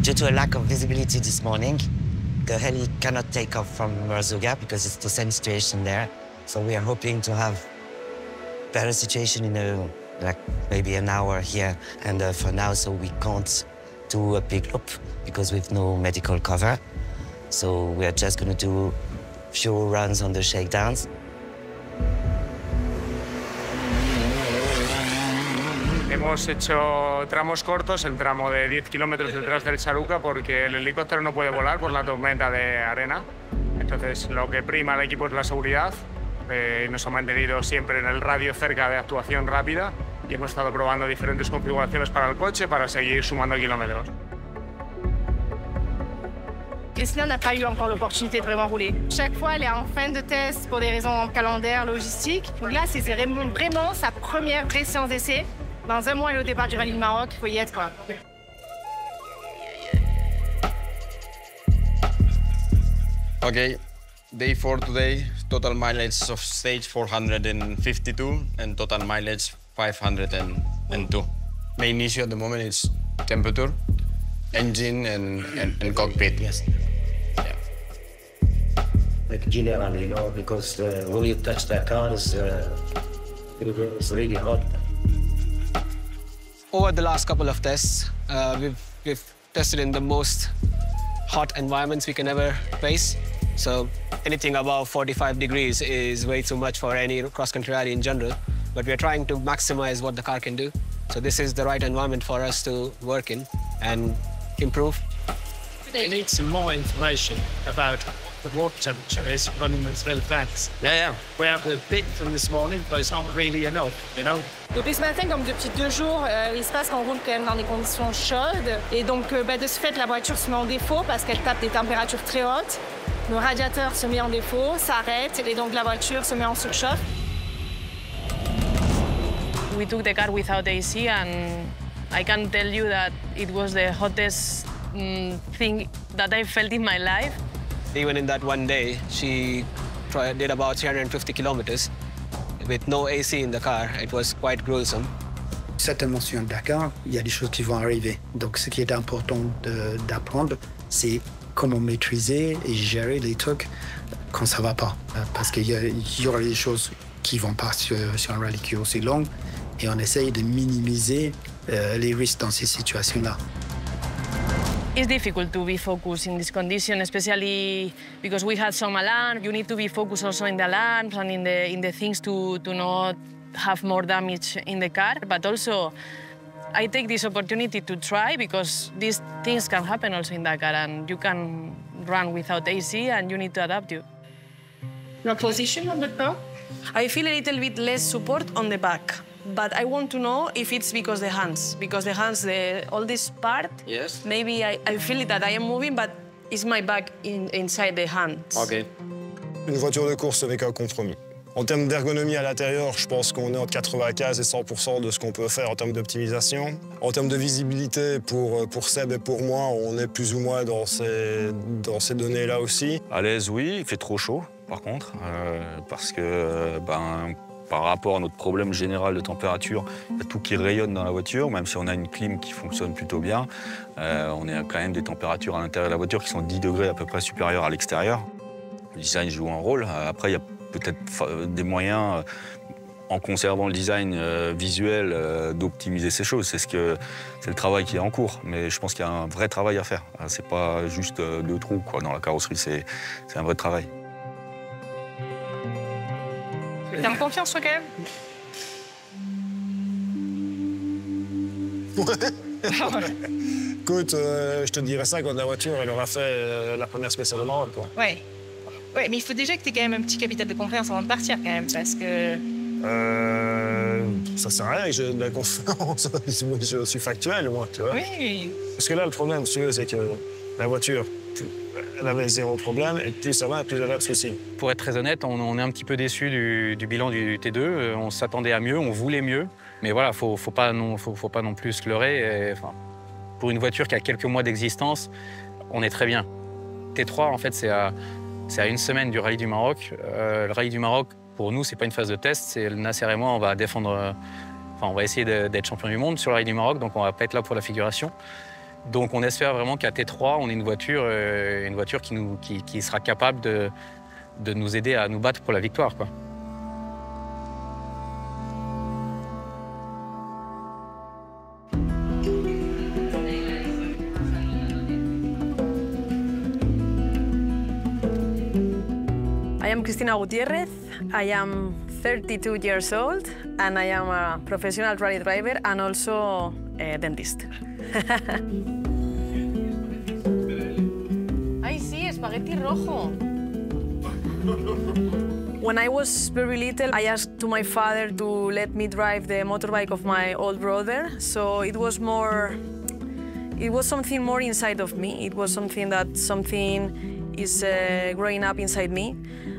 S: Due to a lack of visibility this morning, the heli cannot take off from Merzouga because it's the same situation there. So we are hoping to have better situation in like maybe an hour here. And for now, so we can't do a big loop because we've no medical cover. So we are just going to do a few runs on the shakedowns.
E: Hemos hecho tramos cortos, el tramo de 10 kilómetros detrás del Charuca, porque el helicóptero no puede volar por la tormenta de arena. Entonces, lo que prima al equipo es la seguridad. Nos ha mantenido siempre en el radio cerca de actuación rápida y hemos estado probando diferentes configuraciones para el coche para seguir sumando kilómetros.
A: Christina n'a pas eu encore l'opportunité de vraiment rouler. Chaque fois, elle est en fin de test pour des raisons calendaires, logistiques. Donc là, c'est vraiment sa première vraie séance d'essai. Dans un mois, elle est au départ du Rallye du Maroc, il faut y être, quoi.
T: Okay, day 4 today, total mileage of stage 452 and total mileage 502. Main issue at the moment is temperature, engine and cockpit. Yes. Yeah.
O: like general, you know, because when you touch the cars, it's really hot.
R: Over the last couple of tests, we've tested in the most hot environments we can ever face. So anything above 45 degrees is way too much for any cross-country rally in general. But we're trying to maximize what the car can do. So this is the right environment for us to work in and improve.
Q: They need some more information about the water temperature is running with real fans.
R: Yeah.
Q: We have the bit from this morning, but it's not really enough, you know.
F: Depuis ce matin, comme depuis 2 jours, il se passe qu'on roule quand même dans des conditions chaudes. Et donc, de ce fait, la voiture se met en défaut parce qu'elle tape des températures très hautes. Le radiateur se met en défaut, s'arrête, et donc la voiture se met en surchauffe. We took the car without AC, and I can tell you that it was the hottest thing that I felt in my life.
R: Even in that one day, she did about 350 kilometers with no AC in the car. It was quite gruesome.
B: Certainement sur un Dakar, il y a des choses qui vont arriver. Donc ce qui est important d'apprendre, c'est comment maîtriser et gérer les trucs quand ça va pas. Parce qu'il y aura des choses qui vont pas sur un rallye qui est aussi long. Et on essaye de minimiser les risques dans ces situations-là.
F: It's difficult to be focused in this condition, especially because we had some alarms. You need to be focused also in the alarms and in the things to not have more damage in the car. But also, I take this opportunity to try because these things can happen also in Dakar, and you can run without AC and you need to adapt you.
A: Your position on the car?
F: I feel a little bit less support on the back. But I want to know if it's because the hands, all this part,
R: yes.
F: Maybe I feel that I am moving, but it's my back inside the hands.
R: OK.
G: Une voiture de course, ce n'est qu'un compromis. En termes d'ergonomie à l'intérieur, je pense qu'on est entre 95 et 100% de ce qu'on peut faire en termes d'optimisation. En termes de visibilité, pour Seb et pour moi, on est plus ou moins dans ces données-là aussi.
J: À l'aise, oui, il fait trop chaud, par contre, parce que, par rapport à notre problème général de température, il y a tout qui rayonne dans la voiture, même si on a une clim qui fonctionne plutôt bien. On a quand même des températures à l'intérieur de la voiture qui sont 10 degrés à peu près supérieures à l'extérieur. Le design joue un rôle. Après, il y a peut-être des moyens, en conservant le design visuel, d'optimiser ces choses. C'est le travail qui est en cours. Mais je pense qu'il y a un vrai travail à faire. C'est pas juste 2 trous quoi, dans la carrosserie, c'est un vrai travail.
A: T'as en confiance, toi, quand même?
G: Écoute, je te dirais ça quand la voiture, elle aura fait la première spéciale de Maroc, quoi.
A: Ouais, mais il faut déjà que tu aies quand même un petit capital de confiance avant de partir, quand même, parce que...
G: Ça sert à rien que j'ai de la confiance. Je suis factuel, moi, tu vois.
A: Oui.
G: Parce que là, le problème, si tu veux, c'est que la voiture, elle avait 0 problème, et plus ça va, plus elle a de soucis.
H: Pour être très honnête, on est un petit peu déçus du bilan du T2. On s'attendait à mieux, on voulait mieux. Mais voilà, faut pas non plus se leurrer. Enfin, pour une voiture qui a quelques mois d'existence, on est très bien. T3, en fait, c'est à 1 semaine du Rallye du Maroc. Le Rallye du Maroc, pour nous, c'est pas une phase de test. C'est Nasser et moi, on va défendre... on va essayer d'être champion du monde sur le Rallye du Maroc, donc on va pas être là pour la figuration. Donc on espère vraiment qu'à T3, on ait une voiture qui sera capable de nous aider à nous battre pour la victoire, quoi.
F: I am Cristina Gutiérrez. I am 32 years old, and I am a professional rally driver and also a dentist. Ay, sí, espagueti rojo. When I was very little, I asked to my father to let me drive the motorbike of my old brother. So it was something more inside of me. It was something is growing up inside me.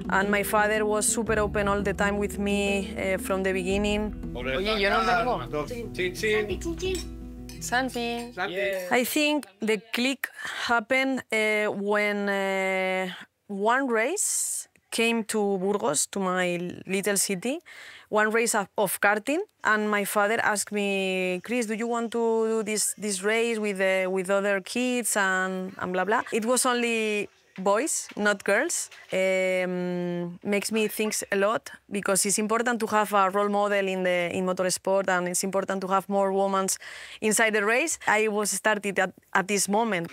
F: And my father was super open all the time with me from the beginning. Oye, yo no tengo. Santi. I think the click happened when one race came to Burgos, to my little city, one race of karting, and my father asked me, Chris, do you want to do this race with other kids and blah, blah? It was only boys, not girls, makes me think a lot because it's important to have a role model in motorsport, and it's important to have more women inside the race. I was started at this moment.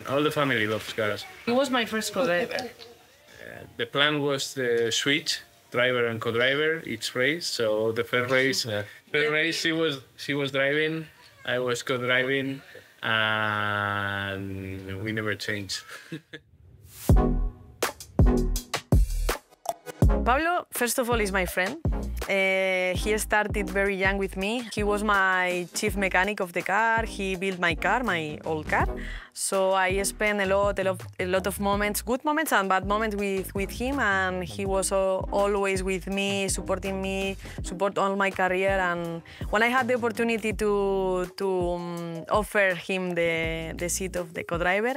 M: All the family loves cars.
F: He was my first co-driver.
M: The plan was the switch, driver and co-driver, each race. So the first race, she was driving, I was co-driving, and we never changed.
F: Pablo, first of all, is my friend. He started very young with me. He was my chief mechanic of the car. He built my car, my old car. So I spent a lot of moments, good moments and bad moments with him, and he was always with me, supporting me, support all my career. And when I had the opportunity to offer him the seat of the co-driver,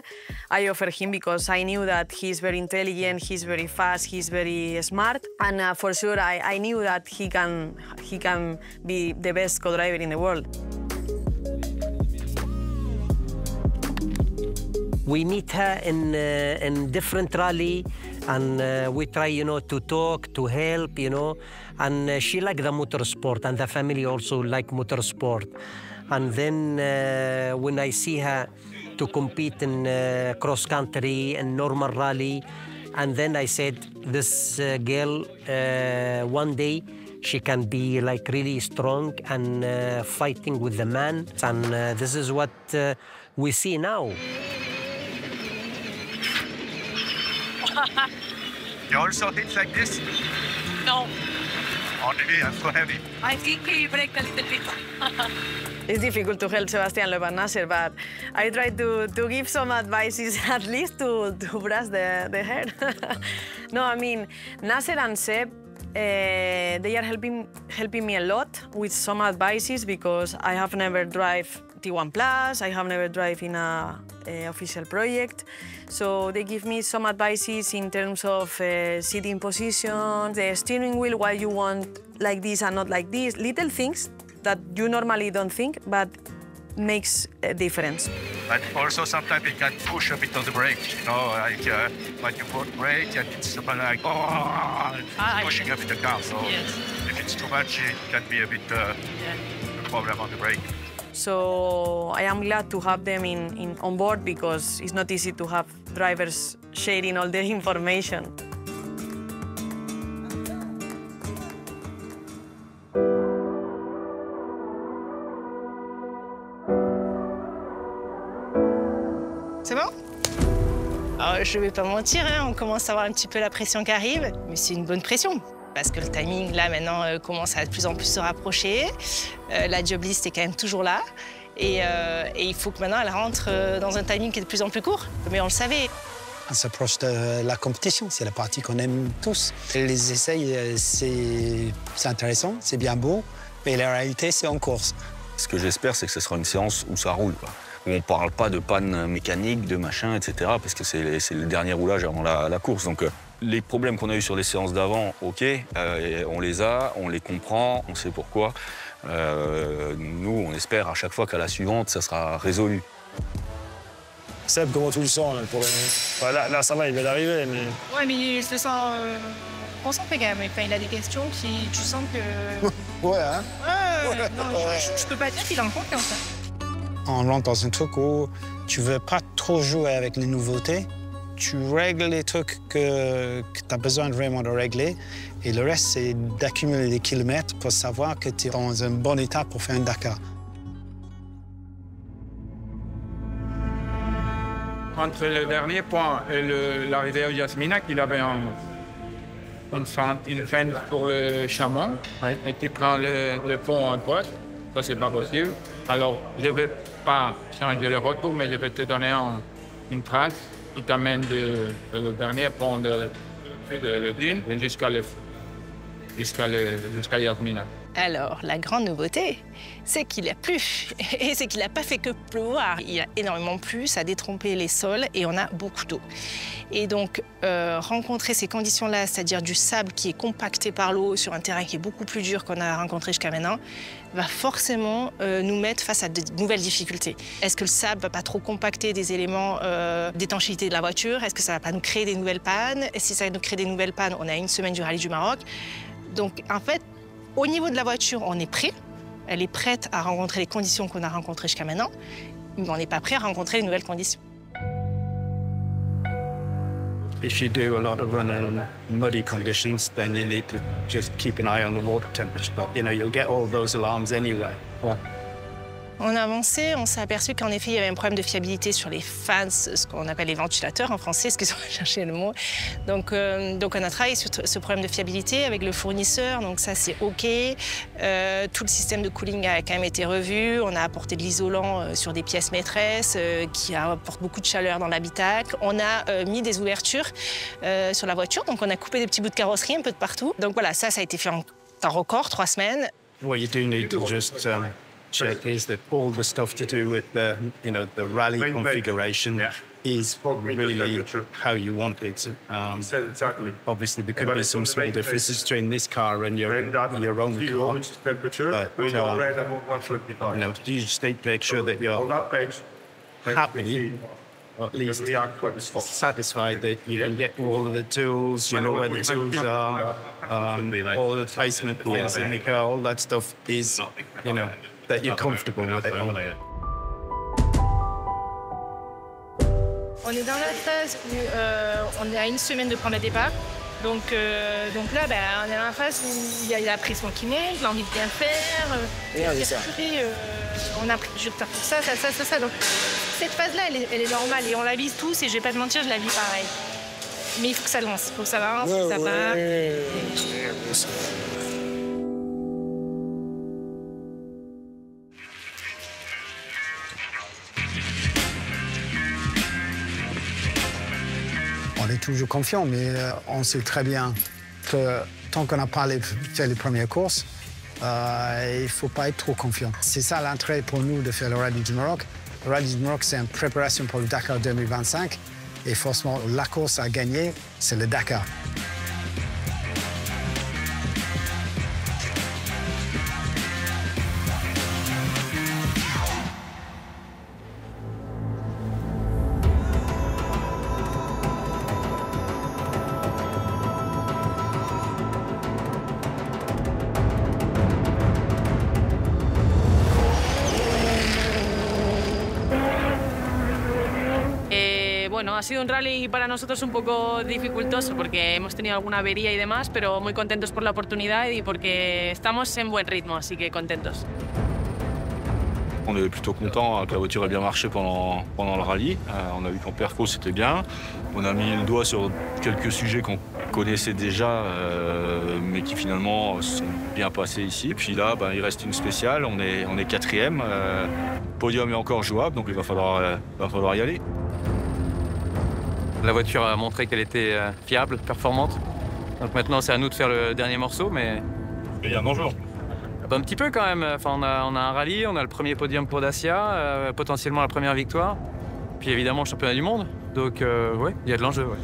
F: I offered him because I knew that he's very intelligent, he's very fast, he's very smart, and for sure I knew that he can be the best co-driver in the world.
C: We meet her in different rally, and we try, to talk, to help, and she liked the motorsport, and the family also like motorsport. And then when I see her to compete in cross country and normal rally, and then I said, this girl, one day she can be like really strong and fighting with the man, and this is what we see now.
U: You also hit like this?
F: No.
U: Only I'm so heavy.
F: I think he braked a little bit. It's difficult to help Sebastian Loeb and Nasser, but I try to give some advices at least to brush the hair. No, I mean, Nasser and Seb, they are helping me a lot with some advices because I have never drive T1 Plus, I have never drive in a official project. So they give me some advices in terms of sitting position, the steering wheel, why you want like this and not like this. Little things that you normally don't think, but makes a difference.
U: But also sometimes you can push a bit on the brake, like when you put brake and it's like, pushing a bit the car. So if it's too much, it can be a bit a problem on the brake.
F: So I am glad to have them on board because it's not easy to have drivers sharing all the information.
A: C'est bon? Alors, je ne vais pas mentir, on commence à avoir un petit peu la pression qui arrive, mais c'est une bonne pression. Parce que le timing, là, maintenant, commence à de plus en plus se rapprocher. La job list est quand même toujours là. Et il faut que maintenant, elle rentre dans un timing qui est de plus en plus court. Mais on le savait.
B: On s'approche de la compétition, c'est la partie qu'on aime tous. Les essais, c'est intéressant, c'est bien beau, mais la réalité, c'est en course.
J: Ce que j'espère, c'est que ce sera une séance où ça roule, où on ne parle pas de panne mécanique, de machin, etc., parce que c'est le dernier roulage avant la course. Donc, les problèmes qu'on a eus sur les séances d'avant, OK, on les a, on les comprend, on sait pourquoi. Nous, on espère à chaque fois qu'à la suivante, ça sera résolu.
G: Seb, comment tu le sens là, là, ça va, il vient d'arriver, mais...
A: Ouais, mais il se sent concentré quand même. Enfin, il a des questions qui, tu sens que...
B: Ouais, hein?
A: Ouais, non, je peux pas dire qu'il est en confiance.
B: On rentre dans un truc où tu veux pas trop jouer avec les nouveautés. Tu règles les trucs que tu as besoin vraiment de régler. Et le reste, c'est d'accumuler des kilomètres pour savoir que tu es dans un bon état pour faire un Dakar.
E: Entre le dernier point et l'arrivée à Yasminac, il avait une fente pour le chameau. Et tu prends le pont en droite, ça c'est pas possible. Alors, je ne vais pas changer le retour, mais je vais te donner une trace qui t'amène le dernier pont de dune jusqu'à le fond. jusqu'à Yasmina.
A: Alors, la grande nouveauté, c'est qu'il a plu. Et c'est qu'il n'a pas fait que pleuvoir. Il a énormément plu, ça a détrempé les sols et on a beaucoup d'eau. Et donc, rencontrer ces conditions-là, c'est-à-dire du sable qui est compacté par l'eau sur un terrain qui est beaucoup plus dur qu'on a rencontré jusqu'à maintenant, va forcément nous mettre face à de nouvelles difficultés. Est-ce que le sable ne va pas trop compacter des éléments d'étanchéité de la voiture? Est-ce que ça ne va pas nous créer des nouvelles pannes? Et si ça nous crée des nouvelles pannes, on a une semaine du Rallye du Maroc. Donc, en fait, au niveau de la voiture, on est prêt. Elle est prête à rencontrer les conditions qu'on a rencontrées jusqu'à maintenant, mais on n'est pas prêt à rencontrer les nouvelles conditions.
B: If you do a lot of run in muddy conditions, then you need to just keep an eye on the water temperature. You know, you'll get all those alarms anyway. Yeah.
A: On a avancé, on s'est aperçu qu'en effet, il y avait un problème de fiabilité sur les fans, ce qu'on appelle les ventilateurs en français, excusez-moi de chercher le mot. Donc on a travaillé sur ce problème de fiabilité avec le fournisseur, donc ça c'est OK. Tout le système de cooling a quand même été revu. On a apporté de l'isolant sur des pièces maîtresses qui apportent beaucoup de chaleur dans l'habitacle. On a mis des ouvertures sur la voiture, donc on a coupé des petits bouts de carrosserie un peu de partout. Donc voilà, ça a été fait en temps record, 3 semaines.
B: What you do need to just check is that all the stuff to do with the, you know, the rally configuration is really how you want it. Obviously, there could be some small differences between this car and your own car. But, you know, you just need to make sure that you're happy, or at least satisfied that you can get all of the tools, you know where the tools are, all the placement points in the car, all that stuff is, you know, that you're comfortable with it.
A: On est dans la phase où on est à 1 semaine de prendre le départ. Donc là, on est dans la phase où il y a la pression qui monte, l'envie de bien faire. On a pris du retard pour ça. Donc cette phase-là, elle est normale et on la vit tous et je vais pas te mentir, je la vis pareil. Mais il faut que ça lance, que ça va.
B: On est toujours confiant, mais on sait très bien que tant qu'on n'a pas fait les premières courses, il ne faut pas être trop confiant. C'est ça l'intérêt pour nous de faire le Rallye du Maroc. Le Rallye du Maroc, c'est une préparation pour le Dakar 2025. Et forcément, la course à gagner, c'est le Dakar.
F: Bueno, ha sido un rally para nosotros un poco dificultoso porque hemos tenido alguna avería y demás, pero muy contentos por la oportunidad y porque estamos en buen ritmo, así que contentos.
L: On est plutôt content que la voiture ait bien marché pendant le rallye. On a vu qu'en perfo c'était bien. On a mis le doigt sur quelques sujets qu'on connaissait déjà, mais qui finalement sont bien passés ici. Puis là, il reste une spéciale. On est 4e. Le podium est encore jouable, donc il va falloir y aller.
H: La voiture a montré qu'elle était fiable, performante. Donc maintenant, c'est à nous de faire le dernier morceau, mais...
L: Il y a un enjeu.
H: Un petit peu quand même. Enfin, on a un rallye, on a le premier podium pour Dacia, potentiellement la première victoire. Puis évidemment, le championnat du monde. Donc, ouais, il y a de l'enjeu, ouais.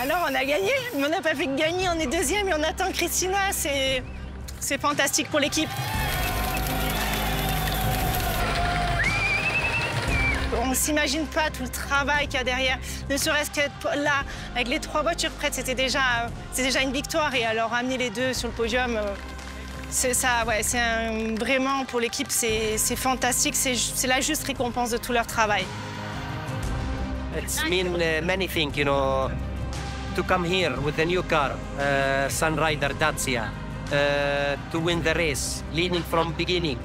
A: Alors on a gagné, mais on n'a pas fait que gagner, on est 2e et on attend Christina, c'est fantastique pour l'équipe. On ne s'imagine pas tout le travail qu'il y a derrière, ne serait-ce qu'être là, avec les 3 voitures prêtes, c'est déjà une victoire. Et alors amener les 2 sur le podium, c'est ça, ouais, vraiment pour l'équipe, c'est fantastique, c'est la juste récompense de tout leur travail.
C: It's mean many things, you know. to come here with a new car, Sunrider Dacia, to win the race, leading from beginning,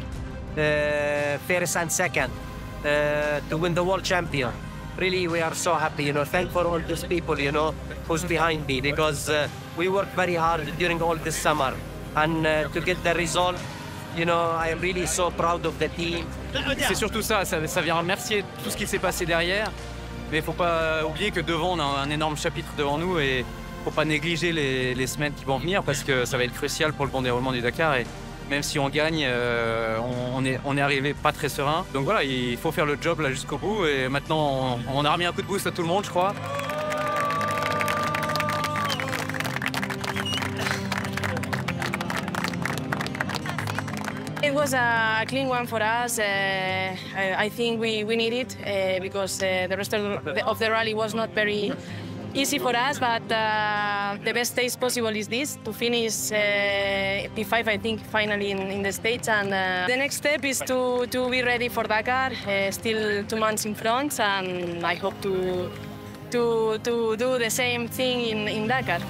C: first and second, to win the world champion. Really, we are so happy, you know. Thank for all these people, you know, who's behind me, because we worked very hard during all this summer, and to get the result, you know, I am really so proud of the team.
I: C'est surtout ça vient remercier tout ce qui s'est passé derrière, mais il ne faut pas oublier que devant, on a un énorme chapitre devant nous et il ne faut pas négliger les semaines qui vont venir parce que ça va être crucial pour le bon déroulement du Dakar. Et même si on gagne, on est arrivé pas très serein. Donc voilà, il faut faire le job là jusqu'au bout et maintenant, on a remis un coup de boost à tout le monde, je crois.
F: It was a clean one for us. I think we need it because the rest of the rally was not very easy for us, but the best stage possible is this, to finish P5, I think, finally in the States. And the next step is to be ready for Dakar, still 2 months in front, and I hope to do the same thing in Dakar.